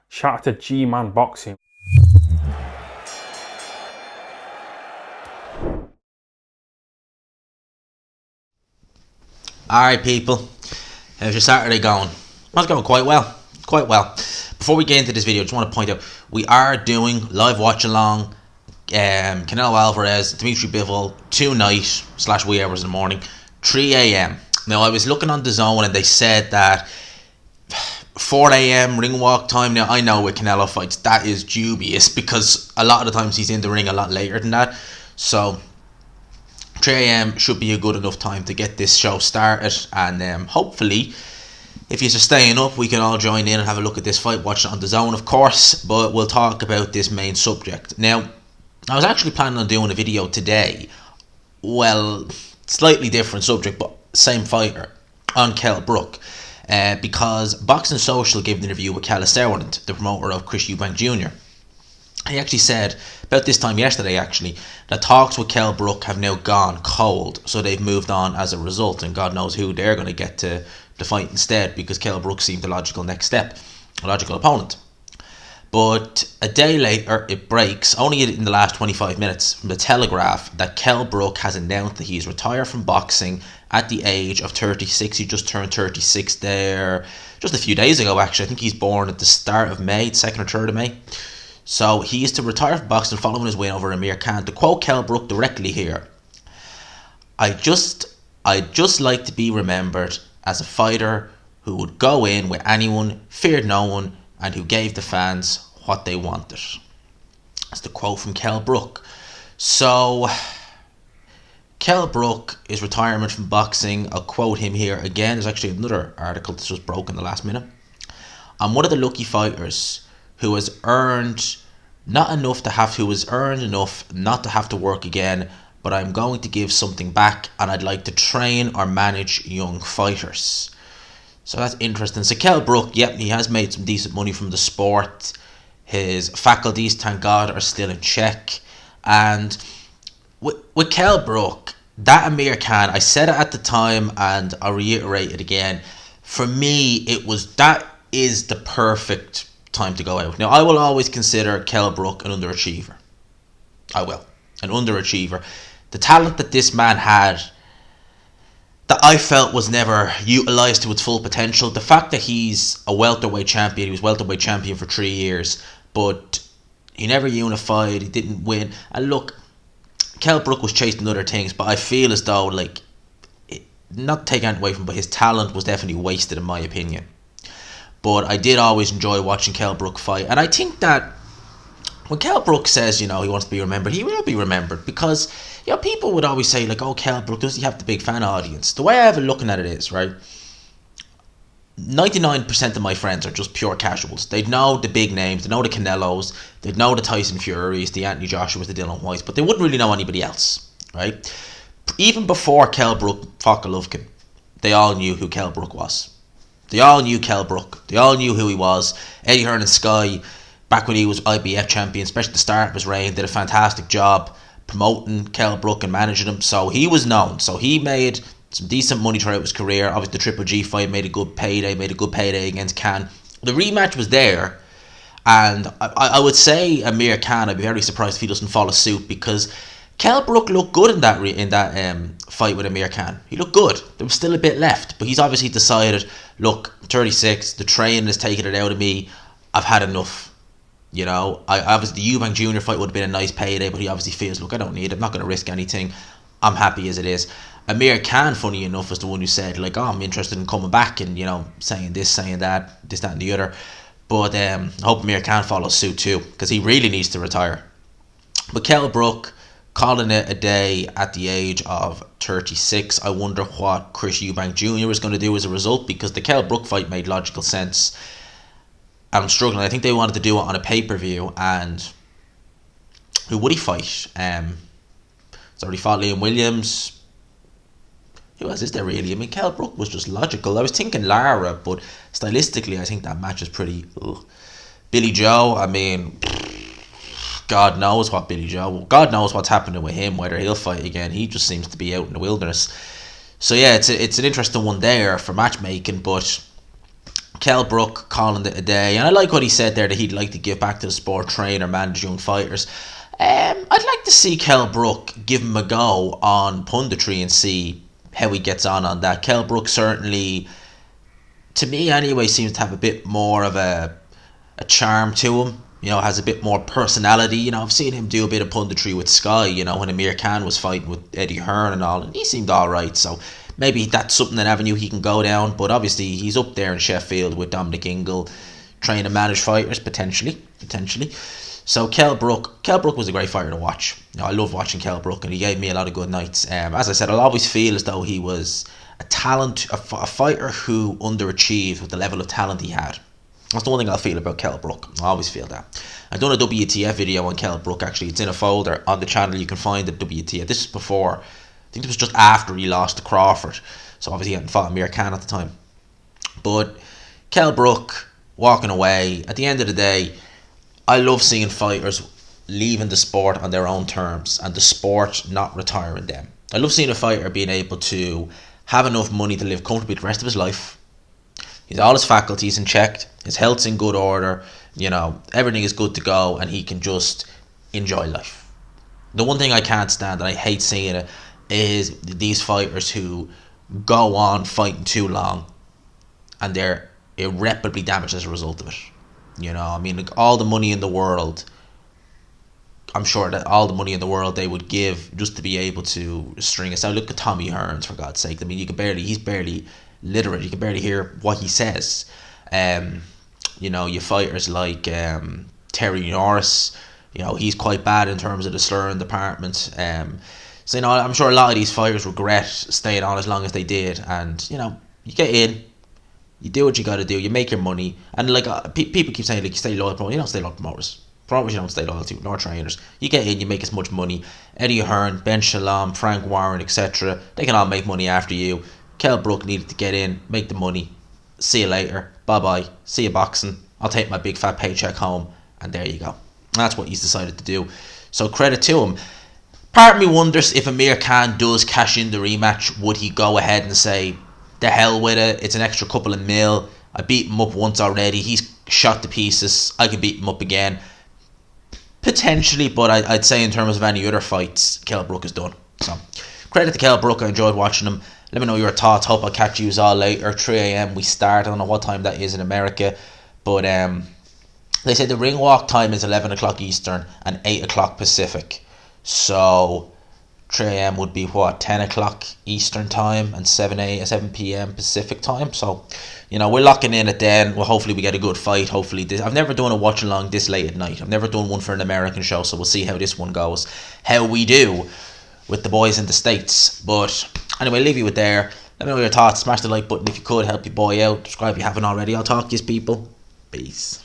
Shout out to G-Man Boxing. Alright people, how's your Saturday going? Well, it's going quite well, Before we get into this video, I just want to point out, we are doing live watch along Canelo Alvarez, Dimitri Bivol, tonight / wee hours in the morning, 3 a.m. Now I was looking on the zone and they said that 4 a.m. ring walk time. Now I know with Canelo fights that is dubious because a lot of the times he's in the ring a lot later than that. So 3 a.m. should be a good enough time to get this show started, and hopefully if you're staying up we can all join in and have a look at this fight, watch it on the zone of course, but we'll talk about this main subject. Now I was actually planning on doing a video today, well, slightly different subject but same fighter, on Kell Brook, because Boxing Social gave an interview with Kell Brook, the promoter of Eubank Jr. He actually said, about this time yesterday actually, that talks with Kell Brook have now gone cold, so they've moved on as a result, and God knows who they're going to get to fight instead, because Kell Brook seemed the logical next step, a logical opponent. But a day later it breaks, only in the last 25 minutes, from the Telegraph, that Kell Brook has announced that he's retired from boxing at the age of 36. He just turned 36 there just a few days ago actually. I think he's born at the start of May, 2nd or 3rd of May. So he is to retire from boxing following his win over Amir Khan. To quote Kell Brook directly here, I'd just like to be remembered as a fighter who would go in with anyone, feared no one, and who gave the fans what they wanted. That's the quote from Kell Brook. So Kell Brook is retirement from boxing. I'll quote him here again. There's actually another article that just broke in the last minute. I'm one of the lucky fighters who has earned enough not to have to work again, but I'm going to give something back, and I'd like to train or manage young fighters. So that's interesting. So Kell Brook, yep, he has made some decent money from the sport. His faculties, thank God, are still in check. And with Kell Brook, that Amir Khan, I said it at the time and I'll reiterate it again, for me that is the perfect time to go out. Now I will always consider Kell Brook an underachiever. I will. An underachiever. The talent that this man had, that I felt was never utilised to its full potential. The fact that he's a welterweight champion, he was welterweight champion for 3 years, but he never unified, he didn't win. And look, Kell Brook was chasing other things, but I feel as though, not taking it away from him, but his talent was definitely wasted in my opinion. But I did always enjoy watching Kell Brook fight, and I think that when Kell Brook says, he wants to be remembered, he will be remembered, because, people would always say, oh, Kell Brook, does he have the big fan audience? The way I have it looking at it is, right, 99% of my friends are just pure casuals. They'd know the big names, they know the Canelos, they'd know the Tyson Furies, the Anthony Joshuas, the Dylan Whites, but they wouldn't really know anybody else, right? Even before Kell Brook fought Golovkin, they all knew who Kell Brook was. They all knew Kell Brook. They all knew who he was. Eddie Hearn and Sky, back when he was IBF champion, especially at the start of his reign, did a fantastic job promoting Kell Brook and managing him. So he was known. So he made some decent money throughout his career. Obviously the Triple G fight made a good payday against Khan. The rematch was there, and I would say Amir Khan, I'd be very surprised if he doesn't follow suit, because Kell Brook looked good in that fight with Amir Khan. He looked good. There was still a bit left, but he's obviously decided, look, I'm 36, the training is taking it out of me, I've had enough. Obviously the Eubank Jr. fight would have been a nice payday, but he obviously feels, look, I don't need it, I'm not going to risk anything, I'm happy as it is. Amir Khan, funny enough, was the one who said, I'm interested in coming back and, saying this, saying that, this, that and the other. But I hope Amir Khan follows suit too, because he really needs to retire. But Kell Brook, calling it a day at the age of 36. I wonder what Eubank Jr. is going to do as a result, because the Kell Brook fight made logical sense. I'm struggling. I think they wanted to do it on a pay-per-view, and who would he fight? So he fought Liam Williams. Who else is there really? I mean, Kell Brook was just logical. I was thinking Lara, but stylistically I think that match is pretty... Billy Joe, I mean... God knows God knows what's happening with him, whether he'll fight again. He just seems to be out in the wilderness. So yeah, it's an interesting one there for matchmaking, but Kell Brook calling it a day, and I like what he said there, that he'd like to give back to the sport, train or manage young fighters. I'd like to see Kell Brook give him a go on punditry and see how he gets on that. Kell Brook certainly, to me anyway, seems to have a bit more of a charm to him. You know, has a bit more personality. You know, I've seen him do a bit of punditry with Sky, you know, when Amir Khan was fighting with Eddie Hearn and all, and he seemed alright. So maybe that's something, an avenue he can go down. But obviously he's up there in Sheffield with Dominic Ingle, trying to manage fighters, potentially. So Kell Brook was a great fighter to watch. You know, I love watching Kell Brook, and he gave me a lot of good nights. As I said, I'll always feel as though he was a fighter who underachieved with the level of talent he had. That's the one thing I'll feel about Kell Brook. I always feel that. I've done a WTF video on Kell Brook, actually. It's in a folder on the channel. You can find the WTF. This is before, I think it was just after he lost to Crawford. So obviously he hadn't fought Amir Khan at the time. But Kell Brook walking away, at the end of the day, I love seeing fighters leaving the sport on their own terms and the sport not retiring them. I love seeing a fighter being able to have enough money to live comfortably the rest of his life. He's all his faculties in check, his health's in good order, you know, everything is good to go, and he can just enjoy life. The one thing I can't stand, and I hate seeing it, is these fighters who go on fighting too long and they're irreparably damaged as a result of it. You know, I mean, like, all the money in the world, I'm sure that all the money in the world they would give just to be able to string us out. Look at Tommy Hearns, for God's sake. I mean, he's barely literate. You can barely hear what he says. You know, you fighters like Terry Norris, you know, he's quite bad in terms of the slurring department. So, you know, I'm sure a lot of these fighters regret staying on as long as they did. And, you know, you get in, you do what you got to do, you make your money. And, like, people keep saying, like, you stay loyal to promoters. You don't stay loyal to promoters. Promoters you don't stay loyal to, nor trainers. You get in, you make as much money. Eddie Hearn, Ben Shalom, Frank Warren, etc. They can all make money after you. Kell Brook needed to get in, make the money. See you later. Bye-bye. See you boxing. I'll take my big fat paycheck home. And there you go. And that's what he's decided to do. So credit to him. Part of me wonders if Amir Khan does cash in the rematch, would he go ahead and say, the hell with it, it's an extra couple of mil. I beat him up once already. He's shot to pieces. I can beat him up again. Potentially, but I'd say in terms of any other fights, Kell Brook is done. So credit to Kell Brook. I enjoyed watching him. Let me know your thoughts. Hope I'll catch you all later. 3 a.m. we start. I don't know what time that is in America. But they said the ring walk time is 11 o'clock Eastern and 8 o'clock Pacific. So 3 a.m. would be what, 10 o'clock Eastern time and 7 p.m. Pacific time. So, you know, we're locking in at then. Well, hopefully we get a good fight. Hopefully I've never done a watch along this late at night. I've never done one for an American show. So we'll see how this one goes. How we do with the boys in the States. But anyway, leave you with there. Let me know your thoughts. Smash the like button if you could. Help your boy out. Subscribe if you haven't already. I'll talk to you people. Peace.